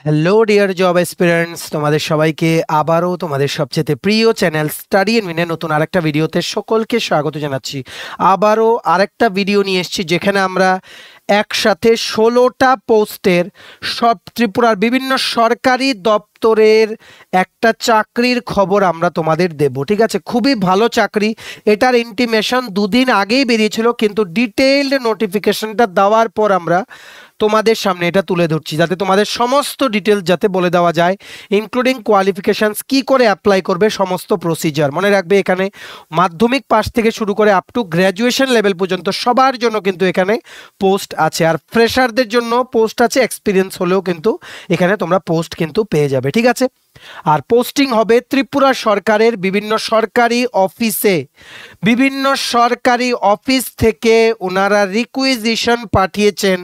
Hello dear job এসপিরেন্টস, তোমাদের সবাইকে আবারও তোমাদের সবচেয়ে প্রিয় চ্যানেল স্টাডি এন্ড উইনের নতুন আরেকটা ভিডিওতে সকলকে স্বাগত জানাচ্ছি। আবারও আরেকটা ভিডিও নিয়ে এসেছি যেখানে আমরা একসাথে 16টা পোস্টের সব ত্রিপুরার বিভিন্ন সরকারি দপ্তরের একটা চাকরির খবর আমরা তোমাদের দেব। ঠিক আছে, খুবই ভালো চাকরি। এটার ইন্টিমেশন দুদিন আগেই বেরিয়েছিল, কিন্তু ডিটেইলড নোটিফিকেশনটা দেওয়ার পর আমরা তোমাদের সামনে এটা তুলে ধরছি যাতে তোমাদের সমস্ত ডিটেলস যাতে বলে দেওয়া যায়, ইনক্লুডিং কোয়ালিফিকেশনস, কি করে অ্যাপ্লাই করবে, সমস্ত প্রসিজার। মনে রাখবে এখানে মাধ্যমিক পাস থেকে শুরু করে আপ টু গ্র্যাজুয়েশন লেভেল পর্যন্ত সবার জন্য কিন্তু এখানে পোস্ট আছে। আর ফ্রেশারদের জন্য পোস্ট আছে, এক্সপিরিয়েন্স হলেও কিন্তু এখানে তোমরা পোস্ট কিন্তু পেয়ে যাবে। ঠিক আছে, আর পোস্টিং হবে ত্রিপুরা সরকারের বিভিন্ন সরকারি অফিসে। বিভিন্ন সরকারি অফিস থেকে ওনারা রিকুইজিশন পাঠিয়েছেন,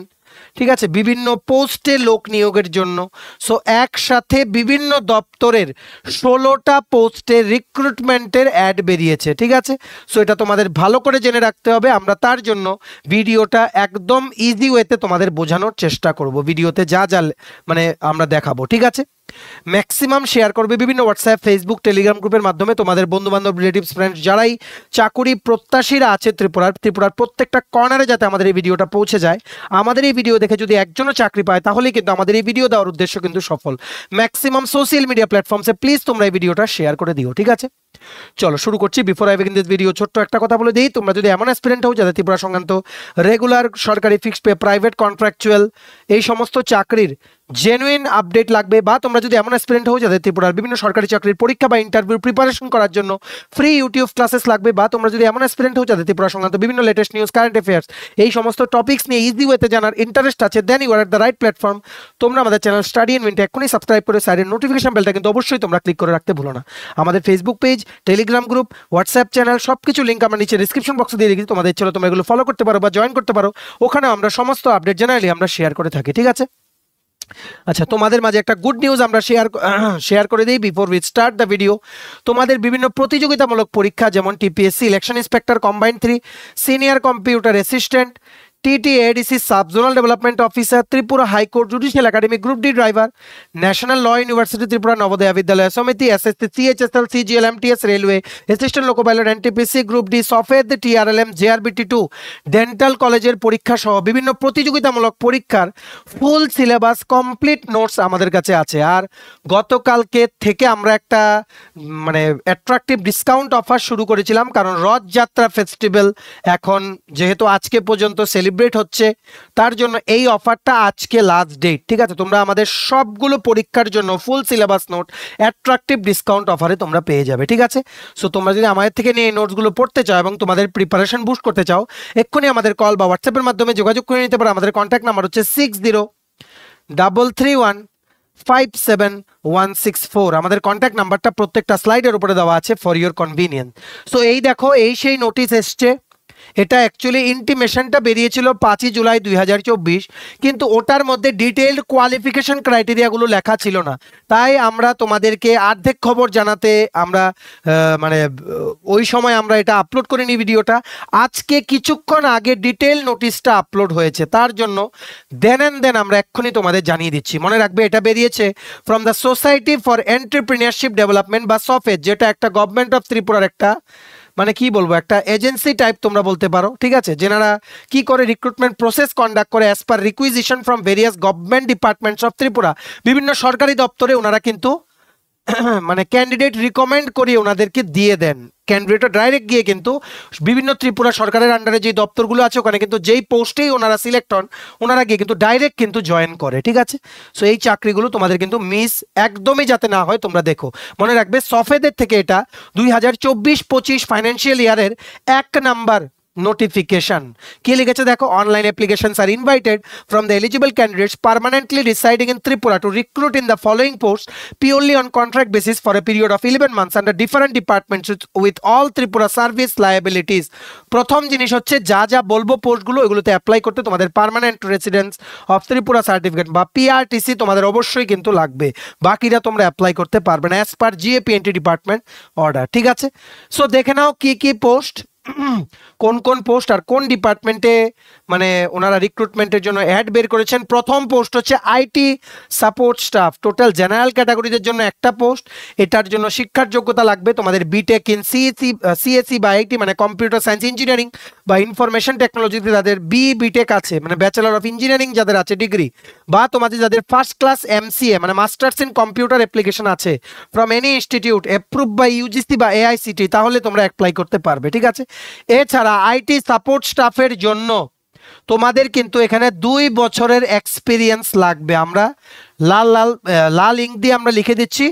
ঠিক আছে, বিভিন্ন পোস্টে লোক নিয়োগের জন্য। সো একসাথে বিভিন্ন দপ্তরের 16টা পোস্টে রিক্রুটমেন্টের অ্যাড বেরিয়েছে। ঠিক আছে, সো এটা তোমাদের ভালো করে জেনে রাখতে হবে। আমরা তার জন্য ভিডিওটা একদম ইজি ওয়েতে তোমাদের বোঝানোর চেষ্টা করব। ভিডিওতে যা যা মানে আমরা দেখাবো, ঠিক আছে, ম্যাক্সিমাম শেয়ার করবে বিভিন্ন হোয়াটসঅ্যাপ, ফেসবুক, টেলিগ্রাম গ্রুপের মাধ্যমে। তোমাদের বন্ধু বান্ধব, রিলেটিভস, ফ্রেন্ডস যারাই চাকুরি প্রত্যাশীরা আছে ত্রিপুরার প্রত্যেকটা কর্নারে যাতে আমাদের এই ভিডিওটা পৌঁছে যায়। আমাদের এই ভিডিও দেখে যদি একজনও চাকরি পায় তাহলেই কিন্তু আমাদের এই ভিডিও দেওয়ার উদ্দেশ্য কিন্তু সফল। ম্যাক্সিমাম সোশ্যাল মিডিয়া প্ল্যাটফর্মসে প্লিজ তোমরা এই ভিডিওটা শেয়ার করে দিও। ঠিক আছে, চলো শুরু করছি। Before I begin this video ছোট্ট একটা কথা বলে দিই, তোমরা যদি এমন অ্যাসপিরেন্ট হও যাদের ত্রিপুরা সংক্রান্ত রেগুলার, সরকারি, ফিক্সড পে, প্রাইভেট, কন্ট্রাকচুয়াল এই সমস্ত চাকরির জেনুইন আপডেট লাগবে, বা তোমরা যদি এমন অ্যাসপিরেন্ট হও যাদের ত্রিপুরার বিভিন্ন সরকারি চাকরির পরীক্ষা বা ইন্টারভিউ প্রিপারেশন করার জন্য ফ্রি ইউটিউব ক্লাসেস লাগবে, বা তোমরা যদি এমন অ্যাসপিরেন্ট হও যাদের ত্রিপুরা সংক্রান্ত বিভিন্ন লেটেস্ট নিউজ, কারেন্ট অ্যাফেয়ার্স এই সমস্ত টপিক্স নিয়ে ইজি ওয়েতে জানার ইন্টারেস্ট আছে, then you are at the right platform. তোমরা আমাদের চ্যানেল স্টাডি এন্ড উইন এক্ষুনি সাবস্ক্রাইব করে সাইডের নোটিফিকেশন বেলটা কিন্তু অবশ্যই তোমরা ক্লিক করে রাখতে ভুলো না। আমাদের Facebook page, Telegram group, WhatsApp channel সব কিছু লিঙ্ক আমরা নিচে ডিসক্রিপশন বক্সে দিয়ে রেখেছি। তোমাদের ইচ্ছে তোমরা এগুলো ফলো করতে পারো বা জয়েন করতে পারো। ওখানে আমরা সমস্ত আপডেট জেনারেলি আমরা শেয়ার করে থাকি। ঠিক আছে, আচ্ছা, তোমাদের মাঝে একটা গুড নিউজ আমরা শেয়ার করে দিই before we start the video. তোমাদের বিভিন্ন প্রতিযোগিতামূলক পরীক্ষা যেমন TPSC election inspector combined 3, senior computer assistant, TTADC sub zonal development officer, Tripura high court judicial academy group D driver, national law university Tripura Navodaya Vidyalaya Samiti, SSC, CHSL, CGL, MTS, railway, assistant loco pilot, NTPC group D, সফেদ, TRLM, JRBT, dental কলেজের পরীক্ষা সহ বিভিন্ন প্রতিযোগিতামূলক পরীক্ষার full syllabus, complete notes আমাদের কাছে আছে। আর গতকালকে থেকে আমরা একটা মানে অ্যাট্রাকটিভ ডিসকাউন্ট অফার শুরু করেছিলাম, কারণ রথযাত্রা ফেস্টিভ্যাল এখন যেহেতু আজকে পর্যন্ত সেলিব্রেট হচ্ছে, তার জন্য এই অফারটা আজকে লাস্ট ডেট। ঠিক আছে, তোমরা আমাদের সবগুলো পরীক্ষার জন্য full syllabus note attractive discount অফারে তোমরা পেয়ে যাবে। ঠিক আছে, সো তোমরা যদি আমাদের থেকে নিয়ে এই নোটসগুলো পড়তে চাও এবং তোমাদের প্রিপারেশন বুস্ট করতে চাও, এক্ষুনি আমাদের কল বা হোয়াটসঅ্যাপের মাধ্যমে যোগাযোগ করে নিতে পারো। আমাদের কন্ট্যাক্ট নাম্বার হচ্ছে 6033157164। আমাদের কন্ট্যাক্ট নাম্বারটা প্রত্যেকটা স্লাইডের উপরে দেওয়া আছে ফর ইউর কনভিনিয়েন্স। সো এই দেখো, এই সেই নোটিশ এসছে। এটা অ্যাকচুয়ালি ইন্টিমেশনটা বেরিয়েছিল 5ই জুলাই 2024, কিন্তু ওটার মধ্যে ডিটেইলড কোয়ালিফিকেশন ক্রাইটেরিয়াগুলো লেখা ছিল না। তাই আমরা তোমাদেরকে অর্ধেক খবর জানাতে আমরা ওই সময় আমরা এটা আপলোড করিনি ভিডিওটা। আজকে কিছুক্ষণ আগে ডিটেইল নোটিশটা আপলোড হয়েছে, তার জন্য দেন আমরা এক্ষুনি তোমাদের জানিয়ে দিচ্ছি। মনে রাখবে এটা বেরিয়েছে from the society for entrepreneurship development বা সফেদ, যেটা একটা গভর্নমেন্ট অফ ত্রিপুরার একটা মানে কি বলবো, একটা এজেন্সি টাইপ তোমরা বলতে পারো। ঠিক আছে, যেনারা কি করে রিক্রুটমেন্ট প্রসেস কন্ডাক্ট করে as per requisition from various government departments of Tripura. বিভিন্ন সরকারি দপ্তরে ওনারা কিন্তু মানে ক্যান্ডিডেট রিকমেন্ড করিয়ে ওনাদেরকে দিয়ে দেন। ক্যান্ডিডেটটা ডাইরেক্ট গিয়ে কিন্তু বিভিন্ন ত্রিপুরা সরকারের আন্ডারে যে দপ্তরগুলো আছে ওখানে কিন্তু যেই পোস্টেই ওনারা সিলেক্ট হন, ওনারা গিয়ে কিন্তু ডাইরেক্ট কিন্তু জয়েন করে। ঠিক আছে, সো এই চাকরিগুলো তোমাদের কিন্তু মিস একদমই যাতে না হয় তোমরা দেখো। মনে রাখবে সফেদের থেকে এটা 2024-25 ফাইন্যান্সিয়াল ইয়ারের 1 নাম্বার নোটিফিকেশন। কি লিখেছে দেখো, online applications are invited from the eligible candidates permanently residing in Tripura to recruit in the following post purely on contract basis for a period of 11 months under different departments with all Tripura service liabilities. প্রথম জিনিস হচ্ছে যা যা বলবো পোস্টগুলো, এগুলোতে apply করতে তোমাদের permanent residence of Tripura certificate বা পিআরটিসি তোমাদের অবশ্যই কিন্তু লাগবে। বাকিরা তোমরা অ্যাপ্লাই করতে পারবে না অ্যাজ পার জিএপিএনটি ডিপার্টমেন্ট অর্ডার। ঠিক আছে, সো দেখে নাও কি কি পোস্ট। কোন কোন পোস্ট আর কোন ডিপার্টমেন্টে মানে ওনারা রিক্রুটমেন্টের জন্য অ্যাড বের করেছেন। প্রথম পোস্ট হচ্ছে IT support staff, total general ক্যাটাগরিদের জন্য একটা পোস্ট। এটার জন্য শিক্ষার যোগ্যতা লাগবে তোমাদের বিটেক ইন সিএসসি বা আইটি মানে কম্পিউটার সায়েন্স ইঞ্জিনিয়ারিং বা ইনফরমেশন টেকনোলজিতে যাদের বিটেক আছে মানে ব্যাচেলর অফ ইঞ্জিনিয়ারিং যাদের আছে ডিগ্রি, বা তোমাদের যাদের ফার্স্ট ক্লাস এমসিএ মানে মাস্টার্স ইন কম্পিউটার অ্যাপ্লিকেশন আছে from any institute approve by UGC বা এআইসিটি, তাহলে তোমরা অ্যাপ্লাই করতে পারবে। ঠিক আছে, এছাড়া আইটি সাপোর্ট স্টাফের জন্য তোমাদের কিন্তু এখানে 2 বছরের এক্সপিরিয়েন্স লাগবে। আমরা লাল ইঙ্ক দিয়ে আমরা লিখে দিচ্ছি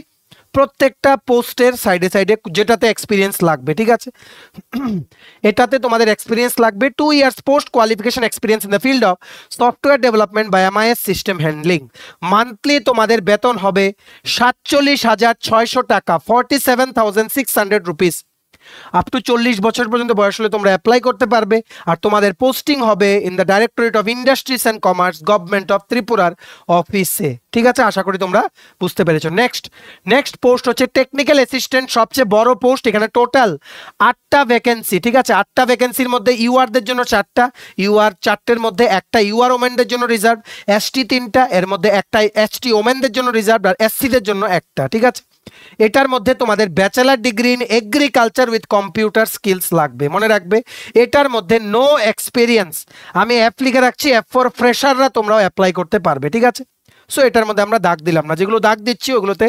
প্রত্যেকটা পোস্টের সাইডে সাইডে যেটাতে এক্সপিরিয়েন্স লাগবে। ঠিক আছে, এটাতে তোমাদের এক্সপিরিয়েন্স লাগবে 2 years post qualification experience in the field of software development বা এমআইএস সিস্টেম হ্যান্ডলিং। মান্থলি তোমাদের বেতন হবে 47,600 টাকা, 47,600 রুপিস। আপ টু 40 বছর পর্যন্ত বয়স হলে তোমরা অ্যাপ্লাই করতে পারবে। আর তোমাদের পোস্টিং হবে in the directorate of industries and commerce, government of ত্রিপুরার অফিসে। ঠিক আছে, আশা করি তোমরা বুঝতে পেরেছো। নেক্সট পোস্ট হচ্ছে টেকনিক্যাল অ্যাসিস্ট্যান্ট, সবচেয়ে বড় পোস্ট। এখানে টোটাল 8টা ভ্যাকেন্সি। ঠিক আছে, 8টা ভ্যাকেন্সির মধ্যে ইউআরদের জন্য 4টা, ইউআর 4টের মধ্যে একটা ইউআর ওমেনদের জন্য রিজার্ভ, এসটি 3টা, এর মধ্যে একটা এসটি ওমেনদের জন্য রিজার্ভ, আর এসসিদের জন্য একটা। ঠিক আছে, এটার মধ্যে তোমাদের bachelor degree in agriculture with computer skills লাগবে। মনে রাখবে এটার মধ্যে নো এক্সপিরিয়েন্স, আমি অ্যাপ লিখে রাখছি, অ্যাপ ফর ফ্রেশাররা তোমরাও অ্যাপ্লাই করতে পারবে। ঠিক আছে, সো এটার মধ্যে আমরা দাগ দিলাম না, যেগুলো দাগ দিচ্ছি ওগুলোতে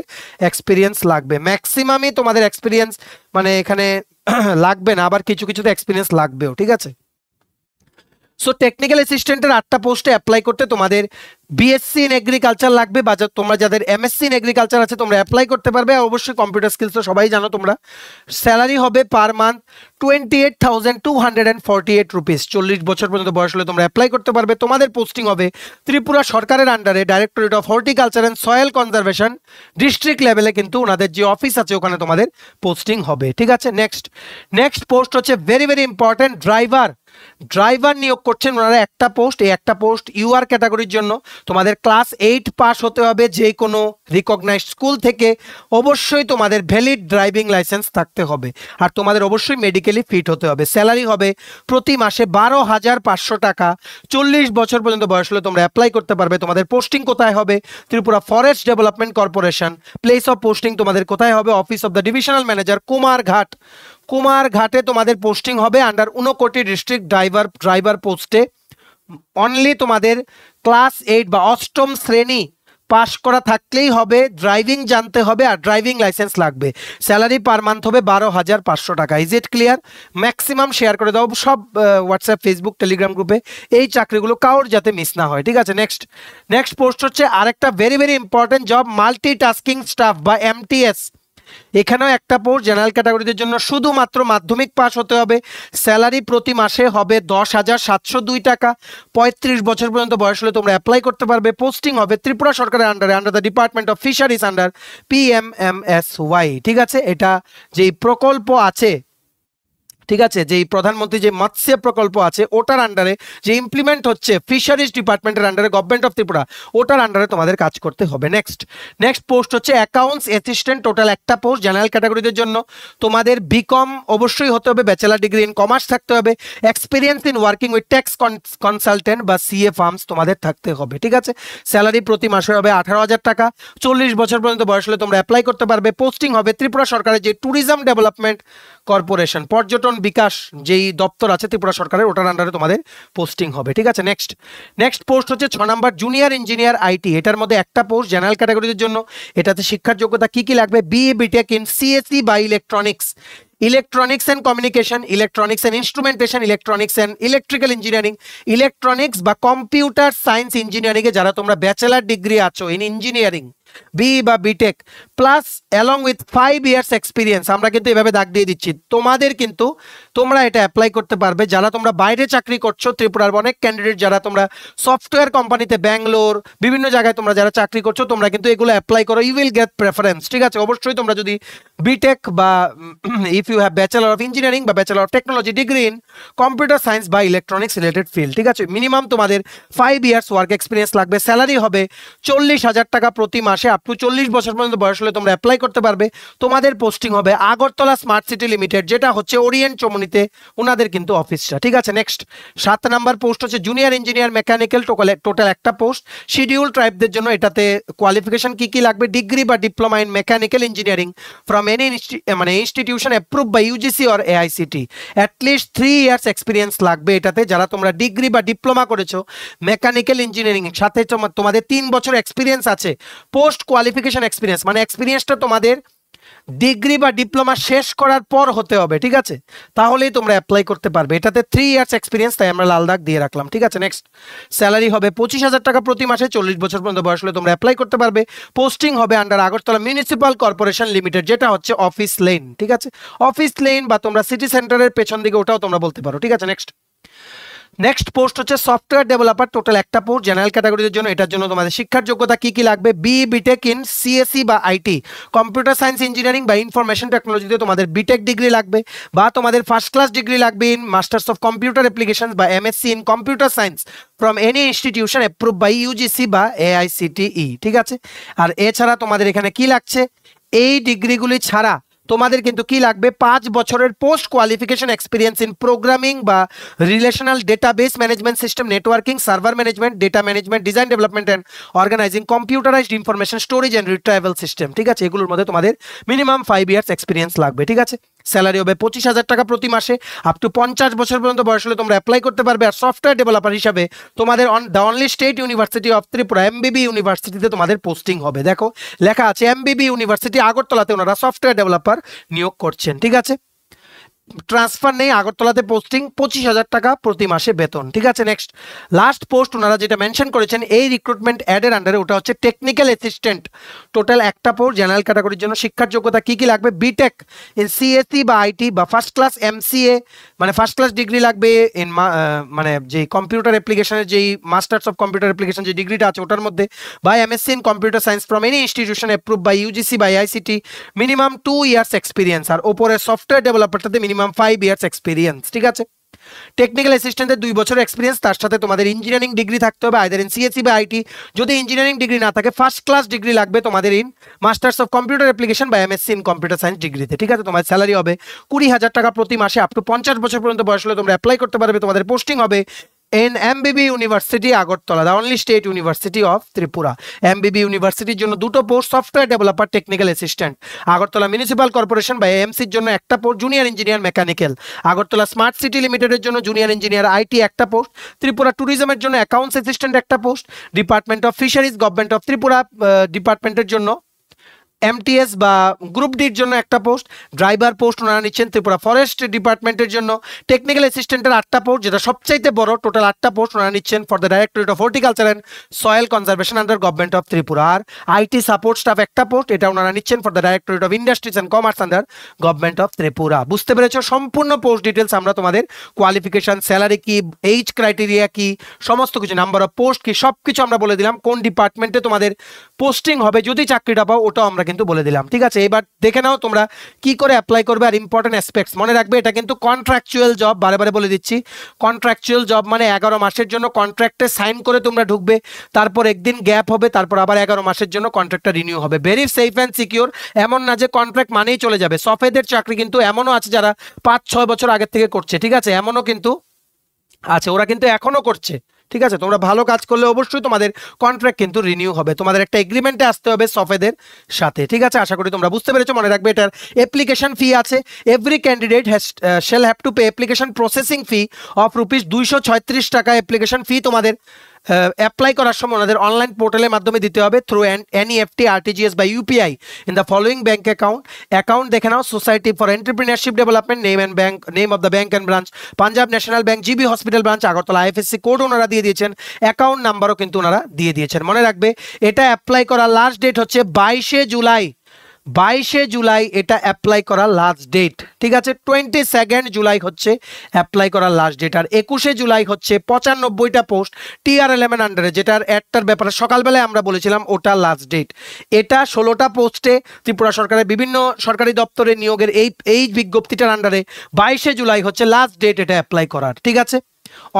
এক্সপিরিয়েন্স লাগবে। ম্যাক্সিমামই তোমাদের এক্সপিরিয়েন্স মানে এখানে লাগবে না, আবার কিছু কিছুতে এক্সপিরিয়েন্স লাগবেও। ঠিক আছে, সো টেকনিক্যাল অ্যাসিস্ট্যান্টের 8টা পোস্টে অ্যাপ্লাই করতে তোমাদের বিএসসি ইন এগ্রিকালচার লাগবে, বা তোমরা যাদের এমএসসি ইন এগ্রিকালচার আছে তোমরা অ্যাপ্লাই করতে পারবে। অবশ্যই কম্পিউটার স্কিলস তো সবাই জানো তোমরা। স্যালারি হবে পার মান্থ 28,248 রুপিস। 40 বছর পর্যন্ত বয়স হলে তোমরা অ্যাপ্লাই করতে পারবে। তোমাদের পোস্টিং হবে ত্রিপুরা সরকারের আন্ডারে directorate of horticulture and soil conservation, district লেভেলে কিন্তু ওনাদের যে অফিস আছে ওখানে তোমাদের পোস্টিং হবে। ঠিক আছে, নেক্সট পোস্ট হচ্ছে ভেরি ভেরি ইম্পর্টেন্ট, ড্রাইভার নিয়োগ করছেন ওনারা একটা পোস্ট। এই একটা পোস্ট ইউআর ক্যাটাগরির জন্য তোমাদের ক্লাস 8 পাস হতে হবে যে কোনো রিকগনাইজড স্কুল থেকে। অবশ্যই তোমাদের ভ্যালিড ড্রাইভিং লাইসেন্স থাকতে হবে, আর তোমাদের অবশ্যই মেডিকেলি ফিট হতে হবে। স্যালারি হবে প্রতি মাসে 12,500 টাকা। 40 বছর পর্যন্ত বয়স হলে তোমরা অ্যাপ্লাই করতে পারবে। তোমাদের পোস্টিং কোথায় হবে? Tripura forest development corporation. Place of posting তোমাদের কোথায় হবে? Office of the divisional manager, কুমারঘাটে তোমাদের পোস্টিং হবে আন্ডার ঊনকোটি ডিস্ট্রিক্ট ড্রাইভার পোস্টে। অনলি তোমাদের ক্লাস 8 বা 8ম শ্রেণী পাস করা থাকলেই হবে, ড্রাইভিং জানতে হবে আর ড্রাইভিং লাইসেন্স লাগবে। স্যালারি পার মান্থ হবে 12,500 টাকা। Is it clear? Maximum share করে দাও সব হোয়াটসঅ্যাপ, ফেসবুক, টেলিগ্রাম গ্রুপে, এই চাকরিগুলো কারোর যাতে মিস না হয়। ঠিক আছে, নেক্সট পোস্ট হচ্ছে আরেকটা very very important job, multitasking staff বা এমটিএস। এখানেও একটা পোস্ট জেনারেল ক্যাটাগরিদের জন্য, শুধুমাত্র মাধ্যমিক পাস হতে হবে। স্যালারি প্রতি মাসে হবে 10,702 টাকা। 35 বছর পর্যন্ত বয়স হলে তোমরা অ্যাপ্লাই করতে পারবে। পোস্টিং হবে ত্রিপুরা সরকারের আন্ডারে, under the department of fisheries, under PMMSY। ঠিক আছে, এটা যেই প্রকল্প আছে, ঠিক আছে, যেই প্রধানমন্ত্রী যে মৎস্য প্রকল্প আছে ওটার আন্ডারে যে ইমপ্লিমেন্ট হচ্ছে ফিশারিজ ডিপার্টমেন্টের আন্ডারে, গভর্নমেন্ট অফ ত্রিপুরা, ওটার আন্ডারে তোমাদের কাজ করতে হবে। নেক্সট পোস্ট হচ্ছে অ্যাকাউন্টস অ্যাসিস্ট্যান্ট, টোটাল একটা পোস্ট জেনারেল ক্যাটাগরিদের জন্য। তোমাদের বিকম অবশ্যই হতে হবে, ব্যাচেলার ডিগ্রি ইন কমার্স থাকতে হবে, experience in working with tax consultant বা সিএ ফার্মস তোমাদের থাকতে হবে। ঠিক আছে, স্যালারি প্রতি মাসে হবে 18,000 টাকা। 40 বছর পর্যন্ত বয়স হলে তোমরা অ্যাপ্লাই করতে পারবে। পোস্টিং হবে ত্রিপুরা সরকারের যে ট্যুরিজম ডেভেলপমেন্ট কর্পোরেশন, পর্যটন বিকাশ যেই দপ্তর আছে ত্রিপুরা সরকারের, ওটার আন্ডারে তোমাদের পোস্টিং হবে। ঠিক আছে, নেক্সট পোস্ট হচ্ছে 6 নম্বর জুনিয়র ইঞ্জিনিয়ার আইটি। এটার মধ্যে একটা পোস্ট জেনারেল ক্যাটাগরিদের জন্য। এটাতে শিক্ষার যোগ্যতা কি লাগবে? বিএ বিটেক ইন সিএসসি বা electronics and communication, electronics and instrumentation, electronics and electrical engineering, electronics বা কম্পিউটার সায়েন্স ইঞ্জিনিয়ারিংয়ে যারা তোমরা ব্যাচেলার ডিগ্রি আছো ইন ইঞ্জিনিয়ারিং, বি বা BTech, plus along with 5 years experience. আমরা কিন্তু এভাবে দাগ দিয়ে দিচ্ছি, তোমরা এটা অ্যাপ্লাই করতে পারবে। যারা তোমরা বাইরে চাকরি করছো, ত্রিপুরার অনেক ক্যান্ডিডেট যারা তোমরা সফটওয়্যার কোম্পানিতে, ব্যাঙ্গালোর, বিভিন্ন জায়গায় তোমরা যারা চাকরি করছো, তোমরা কিন্তু এগুলো অ্যাপ্লাই করো, ইউ উইল গেট প্রেফারেন্স। ঠিক আছে, অবশ্যই তোমরা যদি বিটেক বা if you have bachelor of engineering বা bachelor of technology degree in computer science বা ইলেকট্রনিক্স রিলেটেড ফিল্ড, ঠিক আছে, মিনিমাম তোমাদের 5 ইয়ার্স ওয়ার্ক এক্সপিরিয়েন্স লাগবে। স্যালারি হবে 40,000 টাকা প্রতি মাসে। মাসে আপ টু 40 বছর পর্যন্ত বয়স হলে তোমরা অ্যাপ্লাই করতে পারবে। তোমাদের পোস্টিং হবে আগরতলা স্মার্ট সিটি লিমিটেড, যেটা হচ্ছে ওরিয়েন্ট চমনিতে ওনাদের কিন্তু অফিসটা। ঠিক আছে, নেক্সট 7 নাম্বার পোস্ট হচ্ছে জুনিয়র ইঞ্জিনিয়ার মেকানিক্যাল, টোটাল একটা পোস্ট। শিডিউল ট্রাইবদের জন্য এটাতে কোয়ালিফিকেশন কি কি লাগবে, ডিগ্রি বা diploma in mechanical engineering from any institution approve by UGC or AICT, at least 3 years experience লাগবে এটাতে। যারা তোমরা ডিগ্রি বা ডিপ্লোমা করেছো মেকানিক্যাল ইঞ্জিনিয়ারিং সাথে তোমাদের 3 বছর এক্সপিরিয়েন্স আছে, পোস্ট কোয়ালিফিকেশন এক্সপিরিয়েন্স, মানে এক্সপিরিয়েন্সটা তোমাদের ডিগ্রি বা ডিপ্লোমা শেষ করার পর হতে হবে। ঠিক আছে, তাহলেই তোমরা অ্যাপ্লাই করতে পারবে। এটাতে 3 ইয়ার্স এক্সপিরিয়েন্স, তাই আমরা লাল দাগ দিয়ে রাখলাম। ঠিক আছে, নেক্সট স্যালারি হবে 25,000 টাকা প্রতি মাসে, 40 বছর পর্যন্ত বয়স হলে তোমরা অ্যাপ্লাই করতে পারবে। পোস্টিং হবে under Agartala municipal corporation limited, যেটা হচ্ছে অফিস লেন। ঠিক আছে, অফিস লেন বা তোমরা সিটি সেন্টারের পেছন দিকে ওটাও তোমরা বলতে পারো। ঠিক আছে, নেক্সট পোস্ট হচ্ছে সফটওয়্যার ডেভেলপার, টোটাল একটা পোস্ট জেনারেল ক্যাটাগরির জন্য। এটার জন্য তোমাদের শিক্ষার যোগ্যতা কি কি লাগবে, বিটেক ইন সিএসসি বা আইটি, কম্পিউটার সায়েন্স ইঞ্জিনিয়ারিং বা ইনফরমেশন টেকনোলজিতে তোমাদের বিটেক ডিগ্রি লাগবে, বা তোমাদের ফার্স্ট ক্লাস ডিগ্রি লাগবে in masters of computer application বা MSc in computer science from any institution approve by UGC বা এআইসিটিই। ঠিক আছে, আর এছাড়া তোমাদের এখানে কি লাগছে, এই ডিগ্রিগুলি ছাড়া তোমাদের কিন্তু কি লাগবে, 5 বছরের post qualification experience in programming বা relational database management system, networking, server management, data management, design development and organizing computerized information storage and retrieval system. ঠিক আছে, এগুলোর মধ্যে তোমাদের মিনিমাম 5 ইয়ার্স এক্সপিরিয়েন্স লাগবে। ঠিক আছে, স্যালারি হবে 25,000 টাকা প্রতি মাসে, আপ টু 50 বছর পর্যন্ত বয়স হলে তোমরা অ্যাপ্লাই করতে পারবে। আর সফটওয়্যার ডেভেলপার হিসাবে তোমাদের the only state university of Tripura MBB ইউনিভার্সিটিতে তোমাদের পোস্টিং হবে। দেখো লেখা আছে এমবিবি ইউনিভার্সিটি আগরতলাতে ওনারা সফটওয়্যার ডেভেলপার নিয়োগ করছেন। ঠিক আছে, ট্রান্সফার নেই, আগরতলাতে পোস্টিং, 25,000 টাকা প্রতি মাসে বেতন। ঠিক আছে, নেক্সট লাস্ট পোস্ট ওনারা যেটা মেনশন করেছেন এই রিক্রুটমেন্ট অ্যাডের আন্ডারে, ওটা হচ্ছে টেকনিক্যাল অ্যাসিস্ট্যান্ট, টোটাল একটা পোস্ট জেনারেল ক্যাটাগরির জন্য। শিক্ষার যোগ্যতা কি কি লাগবে, বিটেক ইন সিএসসি বা আইটি বা ফার্স্ট ক্লাস এমসিএ, মানে ফার্স্ট ক্লাস ডিগ্রি লাগবে ইন মানে যে কম্পিউটার অ্যাপ্লিকেশনের যেই মাস্টার্স অফ কম্পিউটার অ্যাপ্লিকেশন যে ডিগ্রিটা আছে ওটার মধ্যে, বা MSc in computer science from any institution approve by UGC বা আইসিটি, মিনিমাম 2 ইয়ার্স এক্সপিরিয়েন্স। আর ওপরে সফটওয়্যার ডেভেলপারটাতে মিনিমাম 5 ইয়ার্স এক্সপিরিয়েন্স। ঠিক আছে, টেকনিক্যাল অ্যাসিস্ট্যান্টের 2 বছরের এক্সপিরিয়েন্স, তার সাথে তোমাদের ইঞ্জিনিয়ারিং ডিগ্রি থাকতে হবে আইদার ইন সিএসসি বা আইটি। যদি ইঞ্জিনিয়ারিং ডিগ্রি না থাকে ফার্স্ট ক্লাস ডিগ্রি লাগবে তোমাদের in masters of computer application বা এমএসসি ইন কম্পিউটার সায়েন্স ডিগ্রিতে। ঠিক আছে, তোমার স্যালারি হবে 20,000 টাকা প্রতি মাসে, আপ টু 50 বছর পর্যন্ত বয়স হলে তোমরা অ্যাপ্লাই করতে পারবে। তোমাদের পোস্টিং হবে in MBB university Agartala, the only state university of Tripura. MBB ইউনিভার্সিটির জন্য 2টো post, software developer technical assistant. Agartala municipal corporation বা এএমসির জন্য একটা post, junior engineer mechanical. Agartala smart city লিমিটেডের জন্য জুনিয়র ইঞ্জিনিয়ার আইটি একটা পোস্ট। ত্রিপুরা ট্যুরিজমের জন্য অ্যাকাউন্টস অ্যাসিস্ট্যান্ট একটা post. Department of fisheries government of Tripura ডিপার্টমেন্টের জন্য এমটিএস বা গ্রুপ ডির জন্য একটা পোস্ট। ড্রাইভার পোস্ট ওনারা নিচ্ছেন ত্রিপুরা ফরেস্ট ডিপার্টমেন্টের জন্য। টেকনিক্যাল অ্যাসিস্ট্যান্টের 8টা পোস্ট, যেটা সবচাইতে বড়, টোটাল 8টা পোস্ট ওনারা নিচ্ছেন for the directorate of horticulture and soil conservation under government of Tripura. আর আইটি সাপোর্ট স্টাফ একটা পোস্ট, এটা ওনারা নিচ্ছেন for the directorate of industries and commerce under government of Tripura. বুঝতে পেরেছো, সম্পূর্ণ পোস্ট ডিটেলস আমরা তোমাদের কোয়ালিফিকেশন, স্যালারি কি, এইজ ক্রাইটেরিয়া কি, সমস্ত কিছু, নাম্বার অফ পোস্ট কি, সব কিছু আমরা বলে দিলাম। কোন ডিপার্টমেন্টে তোমাদের পোস্টিং হবে যদি চাকরিটা পাও ওটাও আমরা কিন্তু বলে দিলাম। ঠিক আছে, এবার দেখে নাও তোমরা কি করে অ্যাপ্লাই করবে। আর ইম্পর্টেন্ট অ্যাসপেক্টস মনে রাখবে, এটা কিন্তু কন্ট্রাকচুয়াল জব, বারে বারে বলে দিচ্ছি। কন্ট্রাকচুয়াল জব মানে 11 মাসের জন্য কন্ট্রাক্টে সাইন করে তোমরা ঢুকবে, তারপর একদিন গ্যাপ হবে, তারপর আবার 11 মাসের জন্য কন্ট্রাক্টটা রিনিউ হবে। ভেরি সেফ অ্যান্ড সিকিউর, এমন না যে কন্ট্রাক্ট মানেই চলে যাবে। সফেদের চাকরি কিন্তু এমনও আছে যারা 5-6 বছর আগের থেকে করছে। ঠিক আছে, এমনও কিন্তু আছে, ওরা কিন্তু এখনো করছে। ঠিক আছে, তোমরা ভালো কাজ করলে অবশ্যই তোমাদের কন্ট্রাক্ট কিন্তু রিনিউ হবে, তোমাদের একটা এগ্রিমেন্টে আসতে হবে সফেদের সাথে। ঠিক আছে, আশা করি তোমরা বুঝতে পেরেছো। মনে রাখবে এটার অ্যাপ্লিকেশন ফি আছে, every candidate shall have to pay application processing fee of ₹236 টাকা। অ্যাপ্লিকেশন ফি তোমাদের অ্যাপ্লাই করার সময় ওনাদের অনলাইন পোর্টালের মাধ্যমে দিতে হবে থ্রু এনইএফটি, আরটিজিএস বা UPI in the following bank account দেখে নাও: society for entrepreneurship development, name of the bank and branch Punjab national bank, GB hospital branch Agartala, IFSC code ওনারা দিয়ে দিয়েছেন, অ্যাকাউন্ট নাম্বারও কিন্তু ওনারা দিয়ে দিয়েছেন। মনে রাখবে এটা অ্যাপ্লাই করার লাস্ট ডেট হচ্ছে 22শে জুলাই। 22শে জুলাই এটা অ্যাপ্লাই করার লাস্ট ডেট। ঠিক আছে, 22 জুলাই হচ্ছে অ্যাপ্লাই করার লাস্ট ডেট। আর 21শে জুলাই হচ্ছে 95টা পোস্ট TR11 আন্ডারে, যেটার অ্যাডটার ব্যাপারে সকালবেলায় আমরা বলেছিলাম ওটা লাস্ট ডেট। এটা 16টা পোস্টে ত্রিপুরা সরকারের বিভিন্ন সরকারি দপ্তরে নিয়োগের এই বিজ্ঞপ্তিটার আন্ডারে 22শে জুলাই হচ্ছে লাস্ট ডেট এটা অ্যাপ্লাই করার। ঠিক আছে,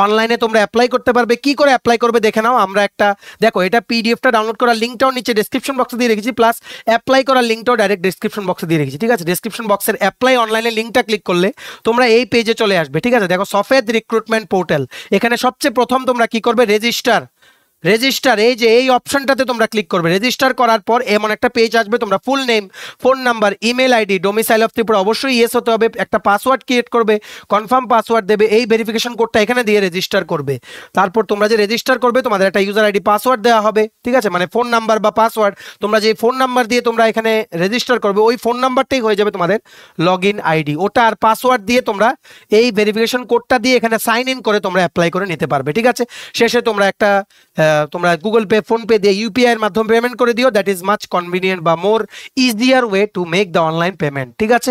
অনলাইনে তোমরা অ্যাপ্লাই করতে পারবে। কি করে অ্যাপ্লাই করবে দেখে নাও। আমরা একটা দেখো, এটা পিডিএফটা ডাউনলোড করার লিঙ্কটাও নিচে ডেসক্রিপশন বক্সে দিয়ে রেখেছি, প্লাস অ্যাপ্লাই করার লিঙ্কটাও ডাইরেক্ট ডেসক্রিপশন বক্সে দিয়ে রেখেছি, ঠিক আছে। ডেসক্রিপশন বক্সের অ্যাপ্লাই অনলাইনে লিঙ্কটা ক্লিক করলে তোমরা এই পেজে চলে আসবে, ঠিক আছে। দেখো সফেদ রিক্রুটমেন্ট পোর্টাল, এখানে সবচেয়ে প্রথম তোমরা কি করবে, রেজিস্টার এই যে এই অপশনটাতে তোমরা ক্লিক করবে। রেজিস্টার করার পর এমন একটা পেজ আসবে, তোমরা full name, phone number, email ID, domicile of Tripura অবশ্যই ইয়েস হতে হবে, একটা পাসওয়ার্ড ক্রিয়েট করবে, কনফার্ম পাসওয়ার্ড দেবে, এই ভেরিফিকেশন কোডটা এখানে দিয়ে রেজিস্টার করবে। তারপর তোমরা যে রেজিস্টার করবে তোমাদের একটা ইউজার আইডি পাসওয়ার্ড দেওয়া হবে, ঠিক আছে, মানে ফোন নাম্বার বা পাসওয়ার্ড। তোমরা যে ফোন নাম্বার দিয়ে তোমরা এখানে রেজিস্টার করবে ওই ফোন নাম্বারটাই হয়ে যাবে তোমাদের লগ ইন আইডি। ওটা আর পাসওয়ার্ড দিয়ে তোমরা এই ভেরিফিকেশন কোডটা দিয়ে এখানে সাইন ইন করে তোমরা অ্যাপ্লাই করে নিতে পারবে, ঠিক আছে। শেষে তোমরা একটা তোমরা গুগল পে, ফোন পে দিয়ে ইউপিআই এর মাধ্যমে পেমেন্ট করে দিও। দ্যাট ইজ মাচ কনভিনিয়েন্ট বা মোর easier way to make the online payment, ঠিক আছে।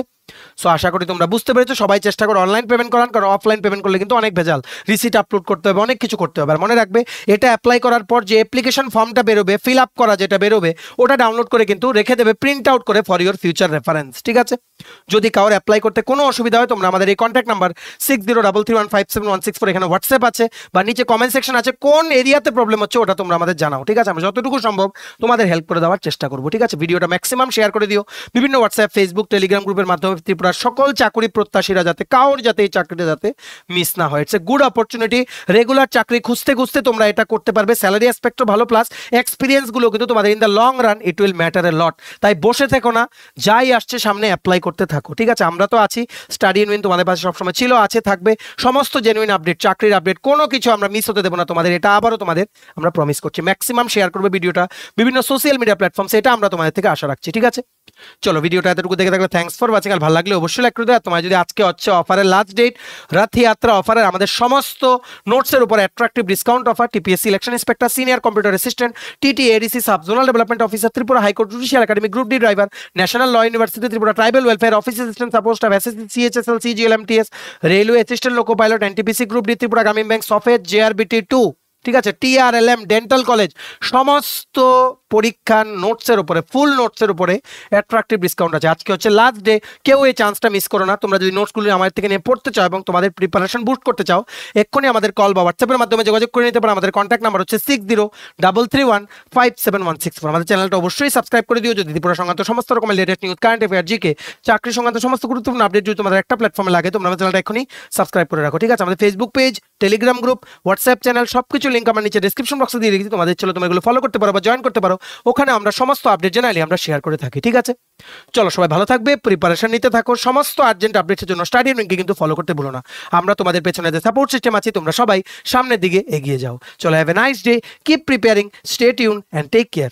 সো আশা করি তোমরা বুঝতে পেরেছো। সবাই চেষ্টা করো অনলাইন পেমেন্ট করার, কারণ অফলাইন পেমেন্ট করলে কিন্তু অনেক ভেজাল, রিসিট আপলোড করতে হবে, অনেক কিছু করতে হবে। আর মনে রাখবে, এটা অ্যাপ্লাই করার পর যে অ্যাপ্লিকেশন ফর্মটা বেরোবে, ফিল আপ করা যেটা বেরোবে, ওটা ডাউনলোড করে কিন্তু রেখে দেবে প্রিন্ট আউট করে ফর ইউর ফিউচার রেফারেন্স, ঠিক আছে। যদি কারোর অ্যাপ্লাই করতে কোনো অসুবিধা হয়, তোমরা আমাদের এই কন্ট্যাক্ট নাম্বার 6033157164 এখানে হোয়াটসঅ্যাপ আছে বা নিচে কমেন্ট সেকশন আছে, কোন এরিয়াতে প্রবলেম হচ্ছে ওটা তোমরা আমাদের জানাও, ঠিক আছে। আমরা যতটুকু সম্ভব তোমাদের হেল্প করে দেওয়ার চেষ্টা করবো, ঠিক আছে। ভিডিওটা ম্যাক্সিমাম শেয়ার করে দিও বিভিন্ন হোয়াটসঅ্যাপ, ফেসবুক, টেলিগ্রাম গ্রুপের মাধ্যমে, ত্রিপুরার সকল চাকরি প্রত্যাশীরা যাতে কারোর যাতে এই চাকরিটা যাতে মিস না হয়। It's a good opportunity. Regular চাকরি খুঁজতে খুঁজতে তোমরা এটা করতে পারবে। স্যালারি অ্যাসপেক্টও ভালো, প্লাস এক্সপিরিয়েন্স গুলো কিন্তু তোমাদের in the long run it will matter a lot. তাই বসে থেকো না, যাই আসছে সামনে অ্যাপ্লাই করতে থাকো, ঠিক আছে। আমরা তো আছি, স্টাডি ইন উইন তোমাদের পাশে সবসময় ছিল, আছে, থাকবে। সমস্ত জেনুইন আপডেট, চাকরির আপডেট, কোনো কিছু আমরা মিস হতে দেবো না তোমাদের, এটা আবারও তোমাদের আমরা প্রমিস করছি। ম্যাক্সিমাম শেয়ার করবে ভিডিওটা বিভিন্ন সোশ্যাল মিডিয়া প্ল্যাটফর্মস, এটা আমরা তোমাদের থেকে আশা রাখছি, ঠিক আছে। চলো, ভিডিওটা এতটুকু দেখে থাকলে থ্যাঙ্কস ফর ওয়াচিং। আর ভালো লাগলে অবশ্যই লাইক করে দেবে। তোমার যদি আজকে হচ্ছে অফারের লাস্ট ডেট, রথযাত্রা অফারের আমাদের সমস্ত নোটসের উপর attractive discount offer, TPSC election inspector, senior computer assistant, TT ADC, sub zonal development officer, Tripura high court judicial academy, group D driver, national law university Tripura, tribal welfare office assistant, support staff, SSC, CHSL, CGL, MTS, railway assistant, loco pilot, NTPC, group D, Tripura Gramin bank, সফেদ, JRBT 2, ঠিক আছে, TRLM, dental college, সমস্ত পরীক্ষার নোটসের উপরে, ফুল নোটসের উপরে attractive discount আছে। আজকে হচ্ছে last day, কেউ এই চান্সটা মিস করো না। তোমরা যদি নোটসগুলি আমাদের থেকে নিয়ে পড়তে চাও এবং তোমাদের প্রিপারেশন বুস্ট করতে চাও, এক্ষুনি আমাদের কল বা হোয়াটসঅ্যাপের মাধ্যমে যোগাযোগ করে নিতে পারো। আমাদের কন্ট্যাক্ট নাম্বার হচ্ছে 6033157164। আমাদের চ্যানেলটা অবশ্যই সাবস্ক্রাইব করে দিও যদি ত্রিপুরা সংক্রান্ত সমস্ত রকমের latest news, current affair, GK, চাকরি সংক্রান্ত সমস্ত গুরুত্বপূর্ণ আপডেট যদি তোমাদের একটা প্ল্যাটফর্মে লাগে, তোমরা আমাদের চ্যানেলটা এখনই সাবস্ক্রাইব করে রাখো, ঠিক আছে। আমাদের Facebook page, Telegram group, WhatsApp channel, সবকিছু লিঙ্ক আমার নিচে ডেসক্রিপশন বক্সে দিয়ে রেখেছি। তোমাদের চলো তোমরা এগুলো ফলো করতে পারো বা জয়েন করতে পারো। ওখানে আমরা সমস্ত আপডেট জেনারেলি আমরা শেয়ার করে থাকি, ঠিক আছে। চলো, সবাই ভালো থাকবে, প্রিপারেশন নিতে থাকো। সমস্ত আর্জেন্ট আপডেটের জন্য স্টাডি লিংকে কিন্তু ফলো করতে ভুলো না। আমরা তোমাদের পেছনে যে সাপোর্ট সিস্টেম আছে, তোমরা সবাই সামনের দিকে এগিয়ে যাও। চলো, have a nice day, keep preparing, stay tune and take care.